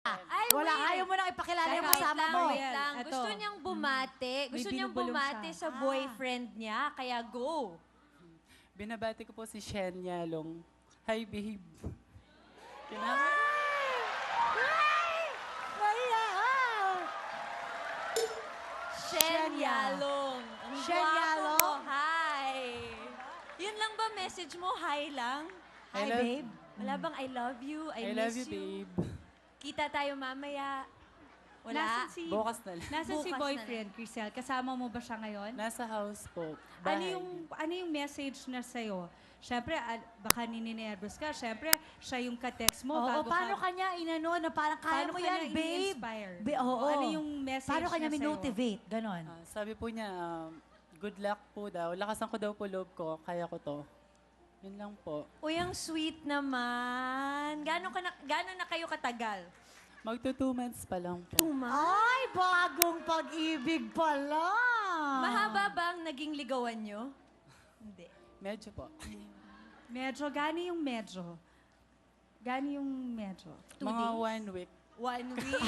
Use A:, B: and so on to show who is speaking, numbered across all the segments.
A: Ay,
B: Wala,
A: wait.
B: ayaw mo nang ipakilala yung
A: Wait
B: kasama
A: lang,
B: mo.
A: wait lang.
C: Eto.
A: Gusto niyang bumate. Gusto
C: May
A: niyang
C: binubulong
A: bumate
C: siya.
A: sa boyfriend niya. Kaya go.
D: Binabati ko po si Shen Yalong. Hi, babe.
B: Maria,
A: Shen Yalong. Ang
B: Shen
A: gwapo
B: Yalong?
A: mo. Hi. Yun lang ba message mo? Hi lang?
B: Hi,
D: I love-
B: babe.
A: Wala bang I love you,
D: I
A: I
D: love
A: miss
D: you,
A: you?
D: babe.
A: Kita tayo mamaya. Wala?
C: Nasaan si,
D: Bukas na lang.
C: nasaan si
A: Bukas na
C: boyfriend, Crisel? Kasama mo ba siya ngayon?
D: Nasa house po.
C: Ano
D: Bahay.
C: yung message na sa'yo? Siyempre, baka nininervous ka. Siyempre, siya yung ka-text mo.
B: Oo,
C: bago
B: paano
C: ka,
B: kanya inano na parang kaya
C: paano
B: mo
C: ka
B: yan,
C: niya
B: babe?
C: i-inspire?
B: Oo.
C: Ano yung message
B: Paano kanya
C: niya sa'yo?
B: minotivate? Ganon.
D: Sabi po niya, good luck po daw. Lakasan ko daw po loob ko. Kaya ko to. Yun lang po.
A: Uy, ang sweet naman. Gano'n na kayo katagal?
D: Magto 2 months pa lang po.
B: Ay, bagong pag-ibig pala.
A: Mahaba ba ang naging ligawan nyo? Hindi.
D: Medyo po.
C: Medyo, gani yung medyo? Gani yung medyo?
A: 2
D: Mga
A: days?
D: 1 week.
A: 1 week.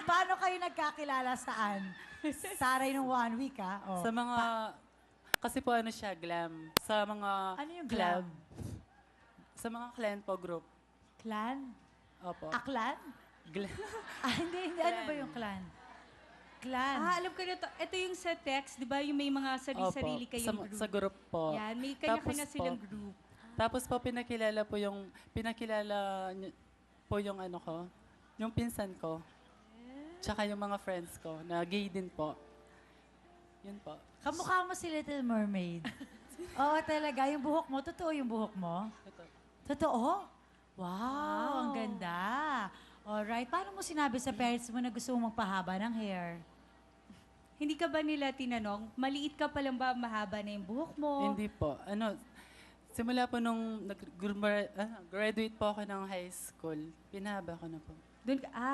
B: Paano kayo nagkakilala saan? Saray ng 1 week, ha? Oh.
D: Sa mga... Kasi po ano siya, glam. Sa mga
B: Ano yung
D: club.
B: glam?
D: Sa mga clan po group.
B: Clan?
D: Opo.
B: Aklan?
D: Glam.
B: Hindi. Ano ba yung clan? Clan.
C: Alam ko na to. Ito yung sa text, di ba? Yung may mga sarili-sarili
D: Opo.
C: kayong group.
D: Sa group po.
C: Yan, may kanya-kanya
D: Tapos
C: silang
D: po,
C: group.
D: Tapos po po yung ano ko, yung pinsan ko. Tsaka yung mga friends ko na gay din po. Yun po.
B: Kamukha mo si Little Mermaid. Oo, talaga. Yung buhok mo, totoo yung buhok mo?
D: Ito.
B: Totoo? Wow, ang ganda. Alright. Paano mo sinabi sa parents mo na gusto mo magpahaba ng hair?
C: Hindi ka ba nila tinanong, maliit ka pa lang ba, mahaba na yung buhok mo?
D: Hindi po. Ano, simula po nung graduate po ako ng high school, pinahaba ko na po.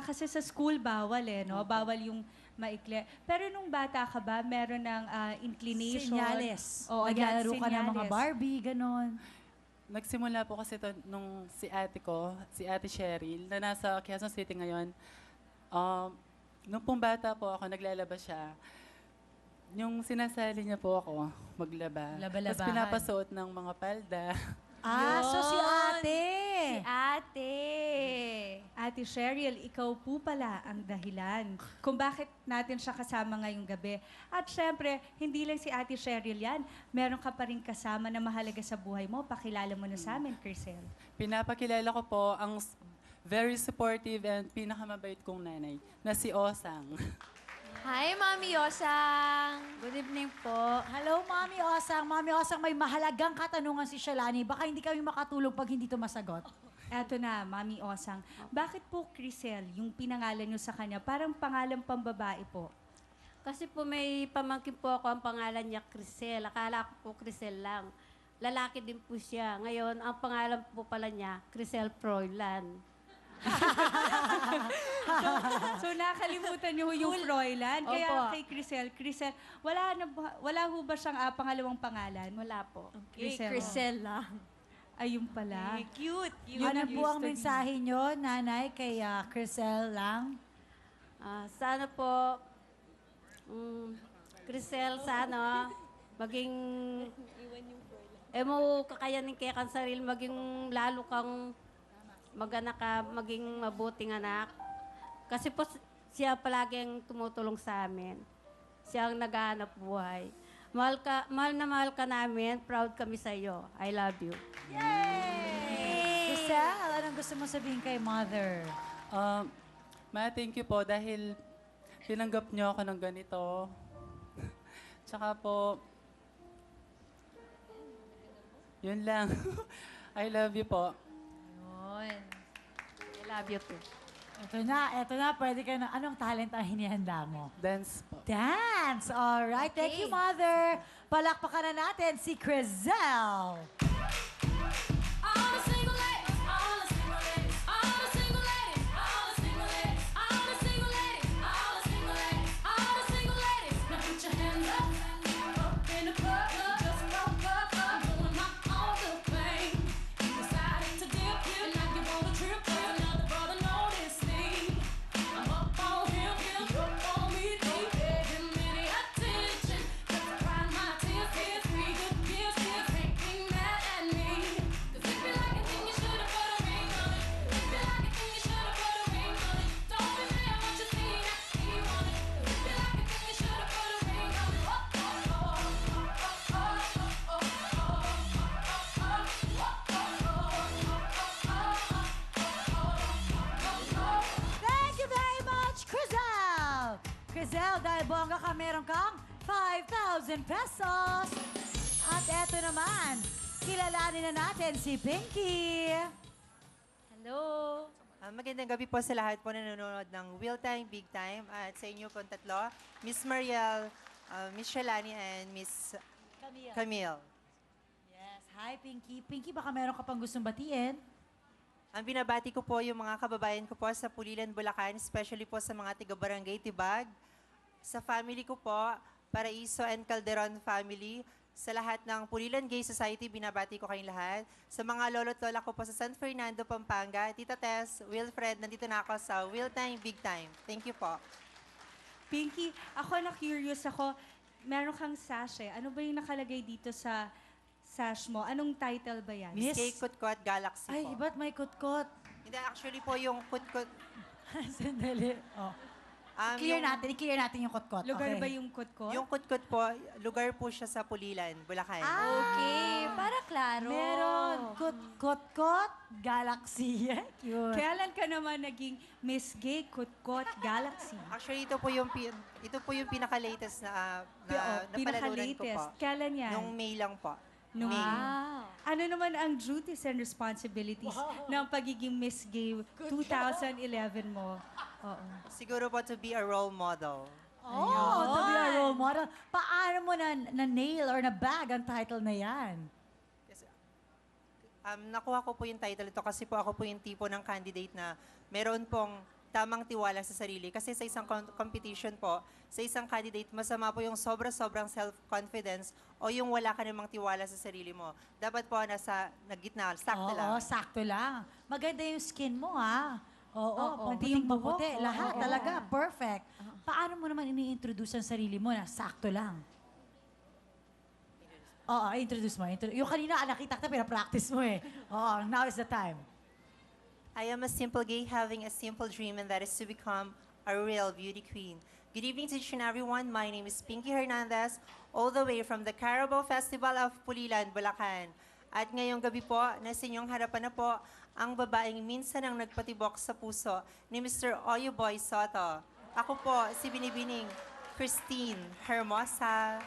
C: Kasi sa school bawal no? Bawal yung maikli. Pero nung bata ka ba, meron ng inclination?
B: Senyales.
C: Oo,
B: Naglalaro ka ng mga
C: senyales.
B: Barbie, ganon.
D: Nagsimula po kasi to nung si ate ko, si ate Cheryl, na nasa Quezon City ngayon. Nung pong bata po ako, naglalaba siya. Yung sinasali niya po ako, maglaba.
B: Laba-labahan.
D: Tapos pinapasuot ng mga palda.
B: So si ate.
A: Si ate.
C: Ate Cheryl, ikaw po pala ang dahilan kung bakit natin siya kasama ngayong gabi. At syempre, hindi lang si Ate Cheryl yan. Meron ka pa rin kasama na mahalaga sa buhay mo. Pakilala mo na sa amin, Crisel.
D: Pinapakilala ko po ang very supportive and pinakamabait kong nanay, na si Osang.
A: Hi, Mami Yosang.
B: Good evening po. Hello, Mami Osang. Mami Osang, may mahalagang katanungan si Shalani. Baka hindi kami makatulog pag hindi ito masagot.
C: Eto na, Mami Osang. Bakit po Crisel, yung pinangalan nyo sa kanya, parang pangalan pambabae po?
E: Kasi po may pamangkin po ako, ang pangalan niya Crisel. Akala ko po Crisel lang. Lalaki din po siya. Ngayon, ang pangalan po pala niya, Crisel Froilan.
C: So nakalimutan niyo yung Froilan. Kaya
E: Opo.
C: kay Crisel, wala ho ba siyang pangalawang pangalan?
E: Wala po.
A: Okay,
C: Crisel.
A: Crisel lang.
C: Ayun pala.
A: Cute. Cute.
C: Yun
B: Ano
C: ang
B: po ang
C: used to be.
B: mensahe nyo, nanay, kay Crisel lang?
E: Sana po, Crisel, sana maging... mo kakayanin kaya kang sarili, maging lalo kang mag-anak ka, maging mabuting anak. Kasi po siya palagi ang tumutulong sa amin. Siya ang naghahanap buhay. Mahal ka namin, proud kami sa iyo. I love you.
B: Crisel, anong gusto mo sabihin kay mother?
D: Thank you po dahil tinanggap niyo ako ng ganito. Tsaka po, yun lang. I love you po.
A: Yun.
E: I love you too.
B: Ito na, pwede ka na. Anong talent ang hinihanda mo?
D: Dance po.
B: Dance! Alright, thank you, mother. Palakpakan na natin si Crisel. Gazelle, dahil bongga ka, meron kang 5,000 pesos. At eto naman, kilalanin na natin si Pinky.
A: Hello.
F: Magandang gabi po sa lahat po na nanonood ng Real Time, Big Time. At sa inyo pong tatlo, Miss Mariel, Miss Shalani, and Miss Camille.
B: Yes, hi Pinky. Pinky, baka meron ka pang gustong batiin?
F: Ang binabati ko po yung mga kababayan ko po sa Pulilan, Bulacan, especially po sa mga tiga-barangay Tibag, sa family ko po, Paraiso and Calderon family, sa lahat ng Pulilan Gay Society, binabati ko kayong lahat. Sa mga lolo't lola ko po sa San Fernando, Pampanga, Tita Tess, Wilfred, nandito na ako sa Real Time, Big Time. Thank you po.
C: Pinky, ako na-curious ako. Meron kang sash eh. Ano ba yung nakalagay dito sa sash mo? Anong title ba yan?
B: Miss-
F: Miss Kay Kutkot Galaxy
B: Ay,
F: po.
B: ba't may kutkot?
F: Hindi, actually po yung Kutkot...
B: Sandali. Oh. I-clear natin yung kutkot.
C: Lugar
B: Okay.
C: ba yung kutkot?
F: Yung Kutkot po, lugar po siya sa Pulilan, Bulacan.
A: Okay, para klaro.
B: Meron. Kutkot Galaxy. Cute.
C: Kailan ka naman naging Miss Gay Kutkot Galaxy?
F: Actually, ito po yung pinaka-latest na napalalunan ko po.
C: Pinaka-latest. Kailan yan?
F: Nung May lang po.
C: Nung
F: May.
A: Wow.
C: Ano naman ang duties and responsibilities ng pagiging Miss Gay 2011 mo? Oo.
F: Siguro po to be a role model.
B: Oh, to be a role model. Paano mo na-nail or na-bag ang title na yan?
F: Kasi, nakuha ko po yung title ito kasi po ako po yung tipo ng candidate na meron pong tamang tiwala sa sarili. Kasi sa isang competition po, sa isang candidate, masama po yung sobra-sobrang self-confidence o yung wala ka namang tiwala sa sarili mo. Dapat po nasa nagitna, sakto lang.
B: Oo, sakto lang. Maganda yung skin mo, ha? Oo,
C: Pati
B: puting
C: yung buhok.
B: puputi.
C: Oo,
B: Lahat
C: oo,
B: talaga, perfect. Paano mo naman ini-introduce ang sarili mo na sakto lang? Oo, introduce mo. Yung kanina, nakita kita, pinapractice mo eh. Oo, now is the time.
F: I am a simple gay having a simple dream, and that is to become a real beauty queen. Good evening to each and everyone. My name is Pinky Hernandez, all the way from the Carabao Festival of Pulilan, Bulacan. At ngayong gabi po, nasa inyong harapan na po ang babaeng minsan ang nagpatibok sa puso ni Mr. Oyo Boy Soto. Ako po, si Binibining Christine Hermosa.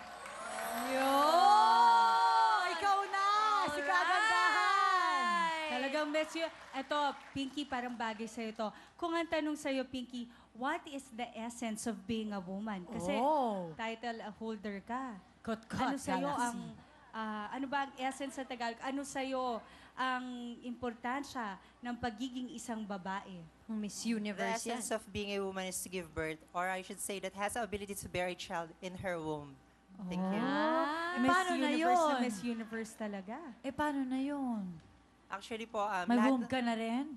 B: Ikaw na! Si kagandahan!
C: Talagang Miss you. Eto, Pinky, parang bagay sa'yo to. Kung ang tanong sa'yo, Pinky, what is the essence of being a woman? Kasi
B: Oh.
C: title holder ka.
B: Kutkot
C: Ano sa'yo
B: Galaxy.
C: ano ba ang essence sa Tagalog? Ano sa'yo ang importansya ng pagiging isang babae?
A: Miss
F: The
A: Universe yan.
F: essence of being a woman is to give birth, or I should say that has the ability to bear a child in her womb. Thank you.
B: Eh,
C: Miss
B: paano na
C: Universe
B: yun?
C: na Miss Universe talaga.
B: Eh, paano na yun?
F: Actually po,
B: May womb ka na rin?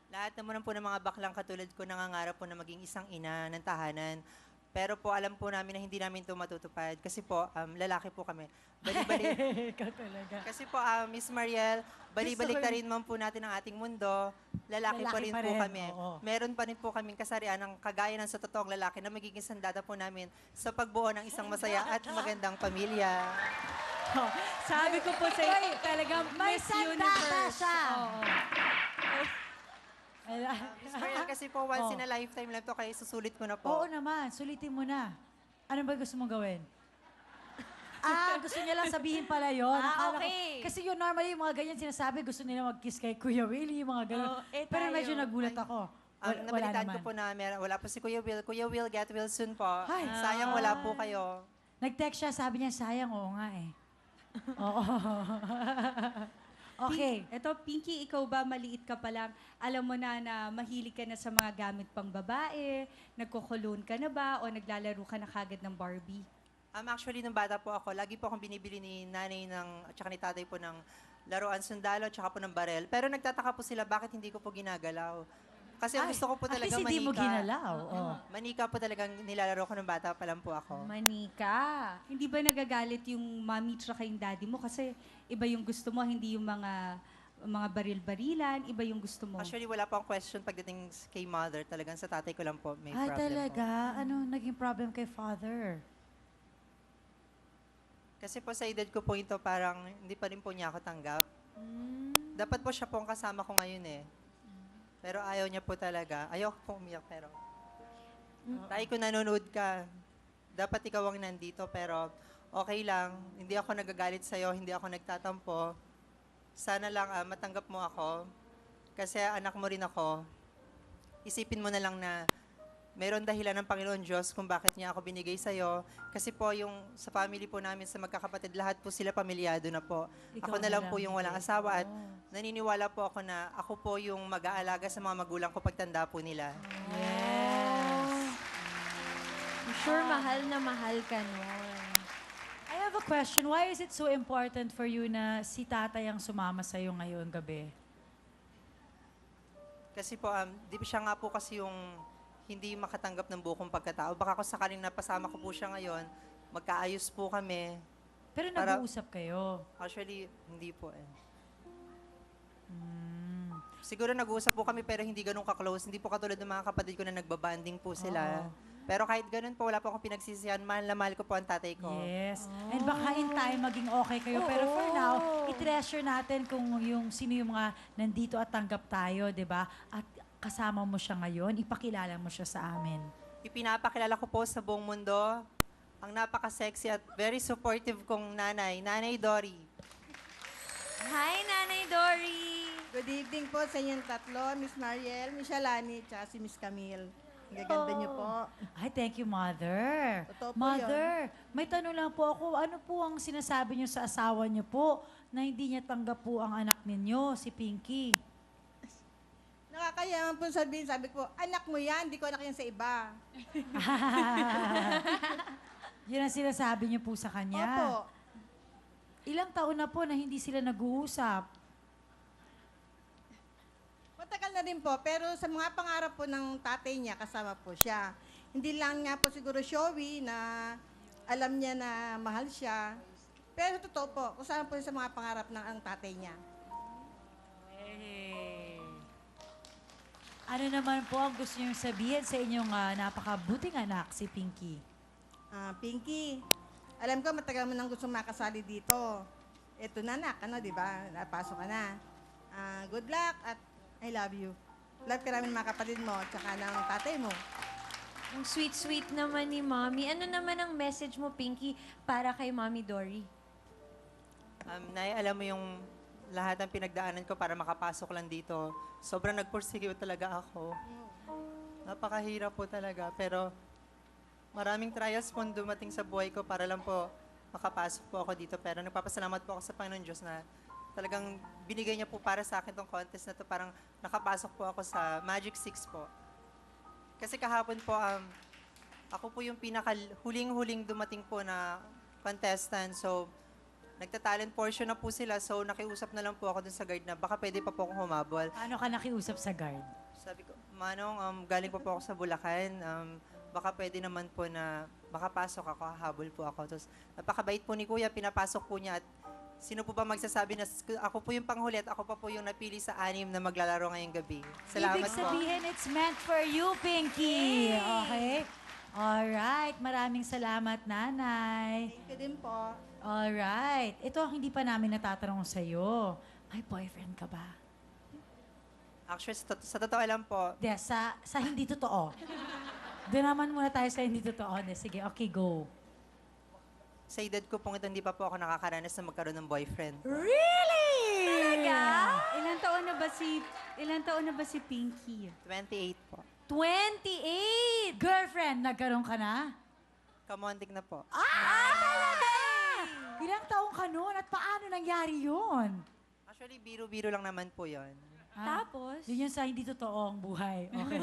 F: lahat naman po ng mga baklang katulad ko nangangarap po na maging isang ina ng tahanan. Pero po alam po namin na hindi namin ito matutupad kasi po lalaki po kami. Bali-bali.
B: Ikaw talaga.
F: Kasi po Miss Mariel, bali-balik na rin man po natin ang ating mundo. Lalaki pa rin po kami.
B: oo.
F: Meron pa rin po kaming kasarian ng kagaya ng sa totoong lalaki na magiging sandata po namin sa pagbuo ng isang masaya at magandang pamilya.
C: Sabi ko po sa iyo, talagang
B: May
C: Miss
B: sandata
C: Universe.
B: siya.
C: Oo.
F: Miss Mariel, kasi po once in a lifetime lang to kaya susulit ko na po.
B: Oo naman, sulitin mo na. Ano ba gusto mong gawin? Gusto niya lang sabihin pala yun. Akala ko-
A: okay.
B: kasi yun, normally, yung mga ganyan sinasabi, gusto nila mag-kiss kay Kuya Willie, yung mga ganyan.
A: Oo, eh,
B: Pero
A: tayo.
B: medyo nagulat ako. Wala
F: Nabalitaan
B: naman.
F: ko po na wala po si Kuya Will. Kuya Will, get well soon po.
B: Ay.
F: Sayang wala po kayo.
B: Nag-text siya, sabi niya, sayang, oo nga eh. Oo. Okay.
C: Ito, Pinky, ikaw ba maliit ka pa lang? Alam mo na na mahilig ka na sa mga gamit pang babae? Nagkukulon ka na ba? O naglalaro ka na kagad ng Barbie?
F: Actually, nung bata po ako, lagi po akong binibili ni nanay at saka ni tatay po ng laruan sundalo at saka po ng barel. Pero nagtataka po sila bakit hindi ko po ginagalaw. Kasi ang gusto ko po
B: At
F: talaga
B: least hindi mo ginalaw. Oh.
F: Manika po talagang nilalaro ko nung bata pa lang po ako.
A: Manika.
C: Hindi ba nagagalit yung mommy tsaka yung daddy mo? Kasi iba yung gusto mo, hindi yung mga baril-barilan, iba yung gusto mo.
F: Actually, wala po ang question pagdating kay mother. Talagang sa tatay ko lang po may
B: Ay,
F: problem
B: talaga?
F: po.
B: Ano naging problem kay father?
F: Kasi po sa edad ko po ito, parang hindi pa rin po niya ako tanggap. Dapat po siya po ang kasama ko ngayon eh. Pero ayaw niya po talaga. Ayaw ko po umiyak pero... Tay, kung nanonood ka, dapat ikaw ang nandito, pero okay lang. Hindi ako nagagalit sa'yo, hindi ako nagtatampo. Sana lang matanggap mo ako, kasi anak mo rin ako. Isipin mo na lang na meron dahilan ng Panginoon Diyos kung bakit niya ako binigay sa'yo. Kasi po yung sa family po namin, sa magkakapatid, lahat po sila pamilyado na po.
B: Ikaw
F: Ako na lang po yung walang
B: bigay.
F: asawa at
B: Oo.
F: naniniwala po ako na ako po yung mag-aalaga sa mga magulang ko pagtanda po nila.
B: Yes.
A: I'm sure mahal na mahal ka nun.
B: I have a question. Why is it so important for you na si tatay ang sumama sa'yo ngayong gabi?
F: Kasi po, di ba siya nga po kasi yung hindi makatanggap ng buong pagkatao. Baka kung sakaling napasama ko po siya ngayon, magkaayos po kami.
B: Pero
F: Para-
B: nag-uusap kayo.
F: Actually, hindi po eh. Siguro nag-uusap po kami pero hindi ganun ka-close. Hindi po katulad ng mga kapatid ko na nagbabanding po sila. Pero kahit ganun po, wala po akong pinagsisihan. Mahal na mahal ko po ang tatay ko.
B: Yes. And baka in time maging okay kayo. Pero for now, i-treasure natin kung sino yung mga nandito at tanggap tayo, di ba? At kasama mo siya ngayon, ipakilala mo siya sa amin.
F: Ipinapakilala ko po sa buong mundo ang napaka-sexy at very supportive kong nanay, Nanay Dory.
A: Hi, Nanay Dory!
G: Good evening po sa inyong tatlo, Miss Mariel, Miss Alani, at si Miss Camille. Ang gaganda niyo po.
B: Ay, thank you, Mother.
G: Totoo po
B: Mother, may tanong lang po ako. Ano po ang sinasabi niyo sa asawa niyo po na hindi niya tanggap po ang anak ninyo, si Pinky?
G: Nakakayaman po sabihin, sabi ko, anak mo yan, di ko anak yan sa iba.
B: Yun ang sinasabi niyo po sa kanya.
G: Opo.
B: Ilang taon na po na hindi sila nag-uusap?
G: Matagal na rin po, pero sa mga pangarap po ng tatay niya, kasama po siya. Hindi lang nga po siguro showy na alam niya na mahal siya. Pero totoo po, kasama po sa mga pangarap ng ang tatay niya.
B: Ano naman po ang gusto niyong sabihin sa inyong napakabuting anak, si Pinky?
G: Pinky, alam ko matagal mo nang gusto makasali dito. Ito na anak, di ba? Napasok ka na. Good luck at I love you. Love ka namin mga kapatid mo, tsaka ng tatay mo.
A: Ang sweet-sweet naman ni Mommy. Ano naman ang message mo, Pinky, para kay Mommy Dory?
F: Nay, alam mo yung lahat ng pinagdaanan ko para makapasok lang dito. Sobrang nagpursige talaga ako. Napakahirap po talaga. Pero maraming trials po dumating sa buhay ko para lang po makapasok po ako dito. Pero nagpapasalamat po ako sa Panginoon Diyos na talagang binigay niya po para sa akin tong contest na to. Parang nakapasok po ako sa Magic 6 po. Kasi kahapon po, ako po yung pinaka-huling-huling dumating po na contestant. So, nagta-talent portion na po sila. So, nakiusap na lang po ako dun sa guard na baka pwede pa po akong humabol.
B: Paano ka nakiusap sa guard?
F: Sabi ko, Manong, galing pa po ako sa Bulacan. Baka pwede naman po na makapasok ako, hahabol po ako. Tapos, napakabait po ni Kuya, pinapasok po niya. At sino po ba magsasabi na ako po yung panghuli at ako pa po yung napili sa 6 na maglalaro ngayong gabi. Salamat
B: Ibig
F: po.
B: sabihin, it's meant for you, Pinky. Okay? Alright. Maraming salamat, Nanay.
G: Thank you din po.
B: Alright. Ito ang hindi pa namin natatanong sa'yo. May boyfriend ka ba?
F: Actually, sa totoo lang po,
B: De, sa hindi totoo. Doon naman muna tayo sa hindi totoo. De, sige, okay, go.
F: sa edad ko pong ito, hindi pa po ako nakakaranas na magkaroon ng boyfriend.
B: Really?
A: Talaga?
C: Ilan taon na ba si Pinky?
F: 28 po.
A: 28!
B: Girlfriend, nagkaroon ka na?
F: Kamontik na po.
B: Ilang taong ka noon at paano nangyari yun?
F: Actually, biro-biro lang naman po yon.
A: Tapos?
B: Yun yung sa hindi totoong buhay. Okay.